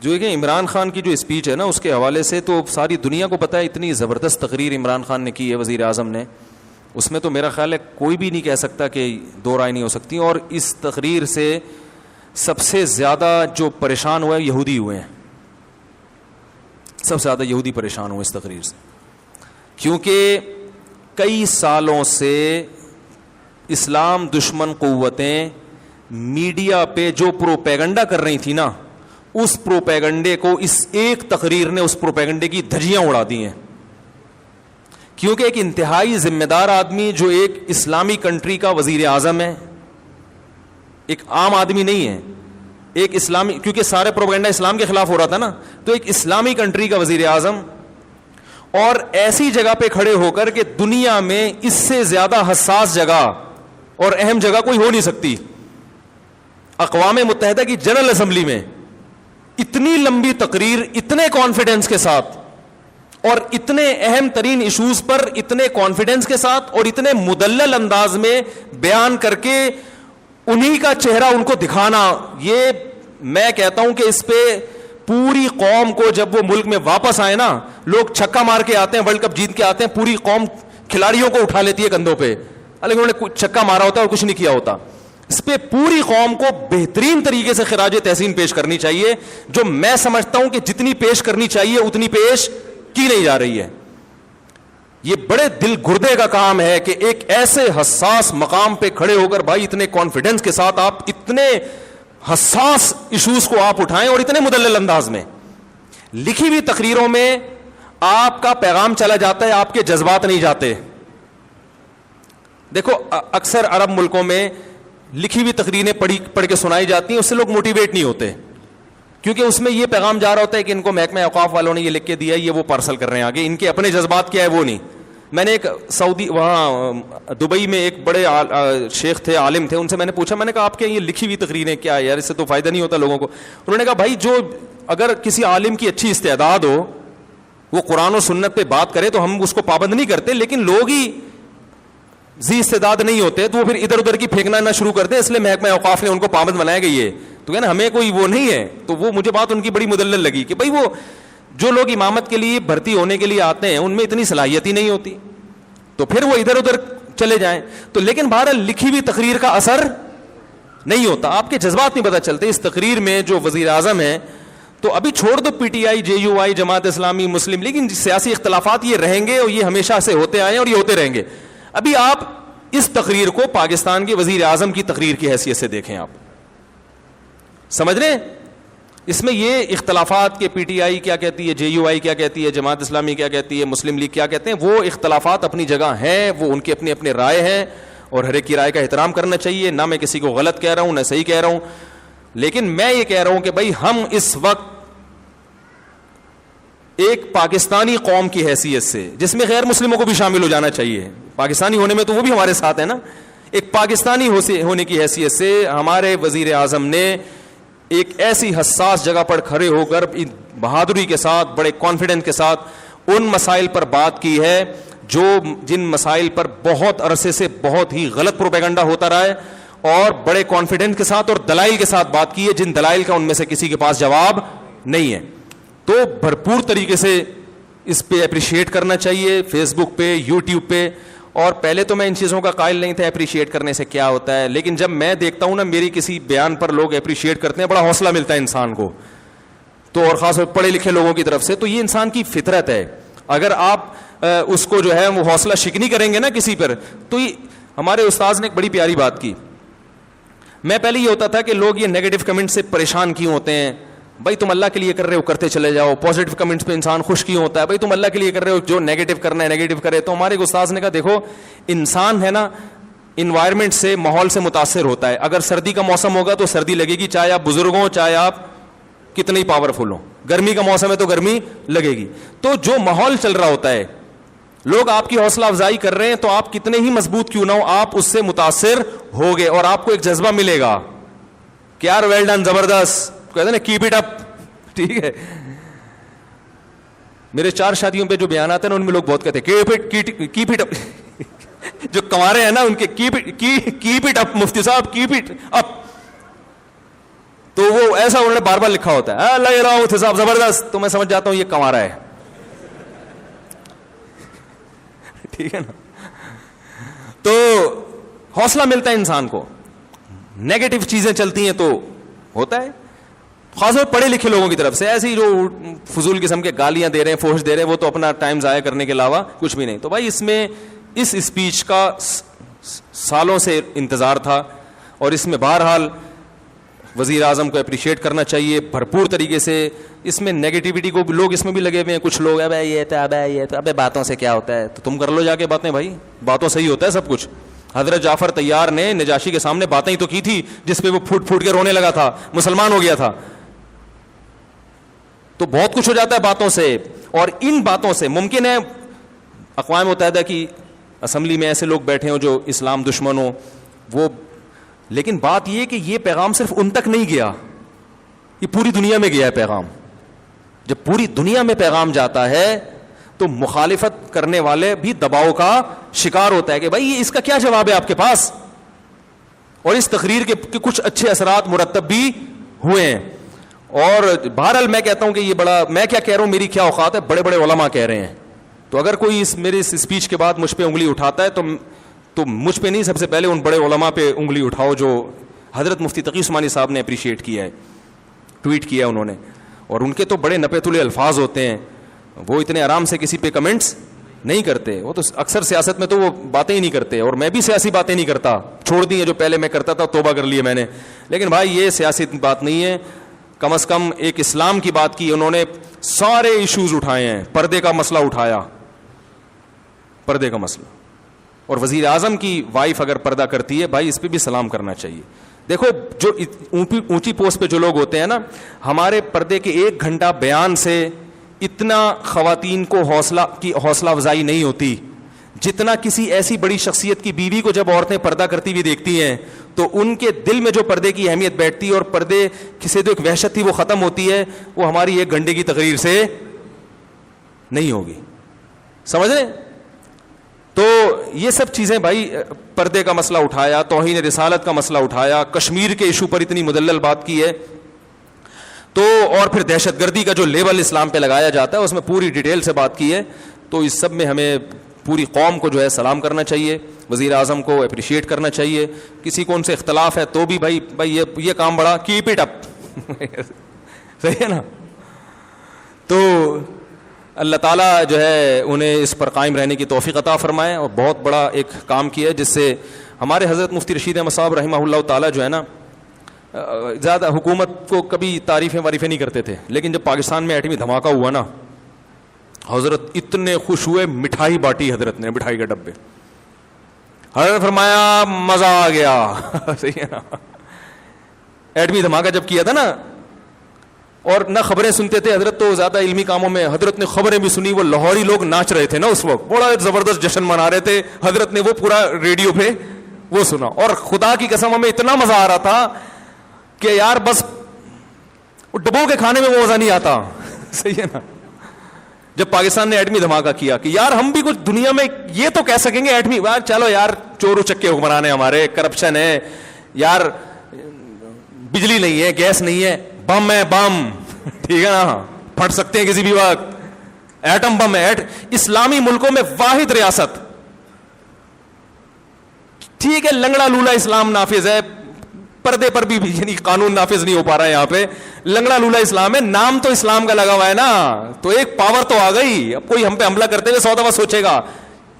جو کہ عمران خان کی جو اسپیچ ہے نا اس کے حوالے سے تو ساری دنیا کو پتہ ہے اتنی زبردست تقریر عمران خان نے کی ہے, وزیر اعظم نے, اس میں تو میرا خیال ہے کوئی بھی نہیں کہہ سکتا کہ دو رائے نہیں ہو سکتی. اور اس تقریر سے سب سے زیادہ جو پریشان ہوئے یہودی ہوئے ہیں, سب سے زیادہ یہودی پریشان ہوئے اس تقریر سے, کیونکہ کئی سالوں سے اسلام دشمن قوتیں میڈیا پہ جو پروپیگنڈا کر رہی تھی نا, اس پروپیگنڈے کو اس ایک تقریر نے اس پروپیگنڈے کی دھجیاں اڑا دی ہیں. کیونکہ ایک انتہائی ذمہ دار آدمی جو ایک اسلامی کنٹری کا وزیر اعظم ہے, ایک عام آدمی نہیں ہے, ایک اسلامی, کیونکہ سارے پروپیگنڈا اسلام کے خلاف ہو رہا تھا نا, تو ایک اسلامی کنٹری کا وزیر اعظم, اور ایسی جگہ پہ کھڑے ہو کر کہ دنیا میں اس سے زیادہ حساس جگہ اور اہم جگہ کوئی ہو نہیں سکتی, اقوام متحدہ کی جنرل اسمبلی میں اتنی لمبی تقریر اتنے کانفیڈنس کے ساتھ اور اتنے اہم ترین ایشوز پر اتنے کانفیڈنس کے ساتھ اور اتنے مدلل انداز میں بیان کر کے انہی کا چہرہ ان کو دکھانا, یہ میں کہتا ہوں کہ اس پہ پوری قوم کو, جب وہ ملک میں واپس آئے نا, لوگ چھکا مار کے آتے ہیں, ورلڈ کپ جیت کے آتے ہیں, پوری قوم کھلاڑیوں کو اٹھا لیتی ہے کندھوں پہ, لیکن انہوں نے چھکا مارا ہوتا ہے اور کچھ نہیں کیا ہوتا. اس پہ پوری قوم کو بہترین طریقے سے خراج تحسین پیش کرنی چاہیے, جو میں سمجھتا ہوں کہ جتنی پیش کرنی چاہیے اتنی پیش کی نہیں جا رہی ہے. یہ بڑے دل گردے کا کام ہے کہ ایک ایسے حساس مقام پہ کھڑے ہو کر بھائی اتنے کانفیڈنس کے ساتھ آپ اتنے حساس ایشوز کو آپ اٹھائیں اور اتنے مدلل انداز میں. لکھی ہوئی تقریروں میں آپ کا پیغام چلا جاتا ہے, آپ کے جذبات نہیں جاتے. دیکھو اکثر عرب ملکوں میں لکھی ہوئی تقریریں پڑھ کے سنائی جاتی ہیں, اس سے لوگ موٹیویٹ نہیں ہوتے, کیونکہ اس میں یہ پیغام جا رہا ہوتا ہے کہ ان کو محکمہ اوقاف والوں نے یہ لکھ کے دیا, یہ وہ پارسل کر رہے ہیں آگے, ان کے اپنے جذبات کیا ہے وہ نہیں. میں نے ایک سعودی وہاں دبئی میں ایک بڑے شیخ تھے, عالم تھے, ان سے میں نے پوچھا, میں نے کہا آپ کے یہ لکھی ہوئی تقریریں کیا ہے یار, اس سے تو فائدہ نہیں ہوتا لوگوں کو. انہوں نے کہا بھائی جو اگر کسی عالم کی اچھی استعداد ہو, وہ قرآن و سنت پہ بات کرے تو ہم اس کو پابند نہیں کرتے, لیکن لوگ ہی ذی استعداد نہیں ہوتے تو وہ پھر ادھر ادھر کی پھینکنا نہ شروع کرتے, اس لیے محکمہ اوقاف نے ان کو پابند بنایا گئی ہے. تو کہنا ہمیں کوئی وہ نہیں ہے. تو وہ مجھے بات ان کی بڑی مدلل لگی کہ بھائی وہ جو لوگ امامت کے لیے بھرتی ہونے کے لیے آتے ہیں ان میں اتنی صلاحیت ہی نہیں ہوتی, تو پھر وہ ادھر ادھر چلے جائیں. تو لیکن بہرحال لکھی ہوئی تقریر کا اثر نہیں ہوتا, آپ کے جذبات نہیں پتہ چلتے. اس تقریر میں جو وزیر اعظم ہیں, تو ابھی چھوڑ دو P T I, J you آئی, جماعت اسلامی, مسلم, لیکن سیاسی اختلافات یہ رہیں گے اور یہ ہمیشہ سے ہوتے آئے ہیں اور یہ ہوتے رہیں گے. ابھی آپ اس تقریر کو پاکستان کے وزیر اعظم کی تقریر کی حیثیت سے دیکھیں, آپ سمجھ رہے ہیں اس میں یہ اختلافات کہ پی ٹی آئی کیا کہتی ہے, جے یو آئی کیا کہتی ہے, جماعت اسلامی کیا کہتی ہے, مسلم لیگ کیا کہتے ہیں, وہ اختلافات اپنی جگہ ہیں, وہ ان کے اپنے اپنے رائے ہیں اور ہر ایک کی رائے کا احترام کرنا چاہیے. نہ میں کسی کو غلط کہہ رہا ہوں نہ صحیح کہہ رہا ہوں, لیکن میں یہ کہہ رہا ہوں کہ بھائی ہم اس وقت ایک پاکستانی قوم کی حیثیت سے, جس میں غیر مسلموں کو بھی شامل ہو جانا چاہیے, پاکستانی ہونے میں تو وہ بھی ہمارے ساتھ ہے نا, ایک پاکستانی ہونے کی حیثیت سے ہمارے وزیر اعظم نے ایک ایسی حساس جگہ پر کھڑے ہو کر بہادری کے ساتھ, بڑے کانفیڈنس کے ساتھ ان مسائل پر بات کی ہے جن مسائل پر بہت عرصے سے بہت ہی غلط پروپیگنڈا ہوتا رہا ہے, اور بڑے کانفیڈنس کے ساتھ اور دلائل کے ساتھ بات کی ہے, جن دلائل کا ان میں سے کسی کے پاس جواب نہیں ہے. تو بھرپور طریقے سے اس پہ اپریشیٹ کرنا چاہیے, فیس بک پہ, یوٹیوب پہ. اور پہلے تو میں ان چیزوں کا قائل نہیں تھا اپریشیٹ کرنے سے کیا ہوتا ہے, لیکن جب میں دیکھتا ہوں نا میری کسی بیان پر لوگ اپریشیٹ کرتے ہیں, بڑا حوصلہ ملتا ہے انسان کو, تو اور خاص طور پڑھے لکھے لوگوں کی طرف سے. تو یہ انسان کی فطرت ہے, اگر آپ اس کو جو ہے وہ حوصلہ شکنی کریں گے نا کسی پر. تو ہمارے استاذ نے ایک بڑی پیاری بات کی. میں پہلے یہ ہوتا تھا کہ لوگ یہ نیگیٹو کمنٹ سے پریشان کیوں ہوتے ہیں, بھائی تم اللہ کے لیے کر رہے ہو کرتے چلے جاؤ. پازیٹیو کمنٹس پہ انسان خوش کیوں ہوتا ہے, بھائی تم اللہ کے لیے کر رہے ہو, جو نیگیٹو کرنا ہے نیگیٹو کرے. تو ہمارے استاذ نے کہا دیکھو انسان ہے نا انوائرمنٹ سے, ماحول سے متاثر ہوتا ہے. اگر سردی کا موسم ہوگا تو سردی لگے گی, چاہے آپ بزرگ ہوں چاہے آپ کتنے ہی پاورفل ہوں. گرمی کا موسم ہے تو گرمی لگے گی. تو جو ماحول چل رہا ہوتا ہے, لوگ آپ کی حوصلہ افزائی کر رہے ہیں, تو آپ کتنے ہی مضبوط کیوں نہ ہو, آپ اس سے متاثر ہوگے اور آپ کو ایک جذبہ ملے گا کہ یار ویل ڈن, زبردست, کہتے ہیں نا کیپ اٹ اپ. ٹھیک ہے, میرے 4 شادیوں پہ جو بیانات ہیں نا ان میں لوگ بہت کہتے ہیں کیپ اٹ اپ. جو کنوارے ہیں نا ان کے کیپ اٹ اپ, مفتی صاحب کیپ اٹ اپ. تو وہ ایسا انہوں نے بار بار لکھا ہوتا ہے لگ رہا ہوں صاحب زبردست, تو میں سمجھ جاتا ہوں یہ کنوارا ہے. ٹھیک ہے نا. تو حوصلہ ملتا ہے انسان کو, نیگیٹو چیزیں چلتی ہیں تو ہوتا ہے, خاص طور پڑھے لکھے لوگوں کی طرف سے. ایسی جو فضول قسم کے گالیاں دے رہے ہیں, فحش دے رہے ہیں, وہ تو اپنا ٹائم ضائع کرنے کے علاوہ کچھ بھی نہیں. تو بھائی اس میں اس اسپیچ کا سالوں سے انتظار تھا, اور اس میں بہرحال وزیر اعظم کو اپریشیٹ کرنا چاہیے بھرپور طریقے سے. اس میں نیگیٹیوٹی کو لوگ اس میں بھی لگے ہوئے ہیں, کچھ لوگ ابے یہ تھا, ابے یہ تھا, ابے باتوں سے کیا ہوتا ہے, تو تم کر لو جا کے باتیں بھائی, باتوں سے ہی ہوتا ہے سب کچھ. حضرت جعفر طیار نے نجاشی کے سامنے باتیں ہی تو کی تھی جس پہ وہ پھوٹ پھوٹ کے رونے لگا تھا, مسلمان ہو گیا تھا. تو بہت کچھ ہو جاتا ہے باتوں سے, اور ان باتوں سے ممکن ہے اقوام متحدہ کی اسمبلی میں ایسے لوگ بیٹھے ہوں جو اسلام دشمن ہوں, وہ, لیکن بات یہ کہ یہ پیغام صرف ان تک نہیں گیا, یہ پوری دنیا میں گیا ہے پیغام. جب پوری دنیا میں پیغام جاتا ہے تو مخالفت کرنے والے بھی دباؤ کا شکار ہوتا ہے کہ بھائی یہ اس کا کیا جواب ہے آپ کے پاس. اور اس تقریر کے کچھ اچھے اثرات مرتب بھی ہوئے ہیں. اور بہرحال میں کہتا ہوں کہ یہ بڑا, میں کیا کہہ رہا ہوں, میری کیا اوقات ہے, بڑے بڑے علماء کہہ رہے ہیں. تو اگر کوئی میرے اس اسپیچ کے بعد مجھ پہ انگلی اٹھاتا ہے تو مجھ پہ نہیں, سب سے پہلے ان بڑے علماء پہ انگلی اٹھاؤ جو حضرت مفتی تقی عثمانی صاحب نے اپریشیٹ کیا ہے, ٹویٹ کیا انہوں نے. اور ان کے تو بڑے نپے تلے الفاظ ہوتے ہیں, وہ اتنے آرام سے کسی پہ کمنٹس نہیں کرتے. وہ تو اکثر سیاست میں تو وہ باتیں ہی نہیں کرتے, اور میں بھی سیاسی باتیں نہیں کرتا, چھوڑ دی ہیں جو پہلے میں کرتا تھا, توبہ کر لی ہے میں نے. لیکن بھائی یہ سیاسی بات نہیں ہے, کم از کم ایک اسلام کی بات کی انہوں نے. سارے ایشوز اٹھائے ہیں, پردے کا مسئلہ اٹھایا, پردے کا مسئلہ. اور وزیر اعظم کی وائف اگر پردہ کرتی ہے, بھائی اس پہ بھی سلام کرنا چاہیے. دیکھو جو اونچی پوسٹ پہ جو لوگ ہوتے ہیں نا, ہمارے پردے کے 1 گھنٹہ بیان سے اتنا خواتین کو حوصلہ افزائی نہیں ہوتی جتنا کسی ایسی بڑی شخصیت کی بیوی کو جب عورتیں پردہ کرتی ہوئی دیکھتی ہیں تو ان کے دل میں جو پردے کی اہمیت بیٹھتی ہے, اور پردے سے جو ایک وحشت تھی وہ ختم ہوتی ہے, وہ ہماری 1 گھنٹے کی تقریر سے نہیں ہوگی. سمجھ رہے؟ تو یہ سب چیزیں بھائی, پردے کا مسئلہ اٹھایا, توہین رسالت کا مسئلہ اٹھایا, کشمیر کے ایشو پر اتنی مدلل بات کی ہے, تو اور پھر دہشت گردی کا جو لیبل اسلام پہ لگایا جاتا ہے اس میں پوری ڈیٹیل سے بات کی ہے. تو اس سب میں ہمیں پوری قوم کو جو ہے سلام کرنا چاہیے, وزیر اعظم کو اپریشیٹ کرنا چاہیے. کسی کو ان سے اختلاف ہے تو بھی بھائی یہ کام بڑا, کیپ اٹ اپ. صحیح ہے نا. تو اللہ تعالیٰ جو ہے انہیں اس پر قائم رہنے کی توفیق عطا فرمائے, اور بہت بڑا ایک کام کیا ہے جس سے ہمارے حضرت مفتی رشید احمد صاحب رحمہ اللہ تعالیٰ جو ہے نا, زیادہ حکومت کو کبھی تعریفیں نہیں کرتے تھے, لیکن جب پاکستان میں ایٹمی دھماکہ ہوا نا, حضرت اتنے خوش ہوئے, مٹھائی بانٹی حضرت نے, مٹھائی کے ڈبے. حضرت فرمایا مزہ آ گیا. صحیح ہے نا. ایٹمی دھماکہ جب کیا تھا نا, اور نہ خبریں سنتے تھے حضرت, تو زیادہ علمی کاموں میں, حضرت نے خبریں بھی سنی. وہ لاہوری لوگ ناچ رہے تھے نا اس وقت, بڑا زبردست جشن منا رہے تھے, حضرت نے وہ پورا ریڈیو پہ وہ سنا. اور خدا کی قسم ہمیں اتنا مزہ آ رہا تھا کہ یار بس ڈبو کے کھانے میں وہ مزہ نہیں آتا. صحیح ہے نا. جب پاکستان نے ایٹمی دھماکہ کیا کہ یار ہم بھی کچھ دنیا میں یہ تو کہہ سکیں گے ایٹمی, چلو یار چور چکے حکمران ہیں ہمارے, کرپشن ہے یار, بجلی نہیں ہے, گیس نہیں ہے, بم ہے, بم ٹھیک ہے نا, پھٹ سکتے ہیں کسی بھی وقت, ایٹم بم ہے. اسلامی ملکوں میں واحد ریاست, ٹھیک ہے لنگڑا لولا اسلام نافذ ہے, پردے پر بھی یعنی قانون نافذ نہیں ہو پا رہا ہے یہاں پہ, لنگڑا لولا اسلام ہے, نام تو اسلام کا لگا ہوا ہے نا, تو ایک پاور تو آ گئی. اب کوئی ہم پہ حملہ کرتے ہوئے 100 دفعہ سوچے گا,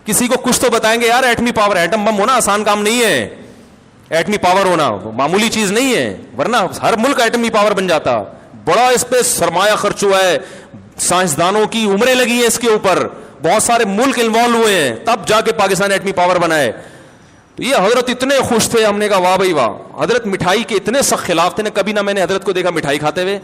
کسی کو کچھ تو بتائیں گے یار ایٹمی پاور, ایٹم بم ہونا آسان کام نہیں ہے, ایٹمی پاور ہونا معمولی چیز نہیں ہے, ورنہ ہر ملک ایٹمی پاور بن جاتا. بڑا اس پہ سرمایہ خرچ ہوا ہے, سائنسدانوں کی عمریں لگی ہیں اس کے اوپر, بہت سارے ملک انوالو ہوئے ہیں, تب جا کے پاکستان ایٹمی پاور بنا ہے. تو یہ حضرت اتنے خوش تھے, ہم نے کہا واہ بھائی واہ. حضرت مٹھائی کے اتنے سخت خلاف تھے, کبھی نہ میں نے حضرت کو دیکھا مٹھائی کھاتے ہوئے,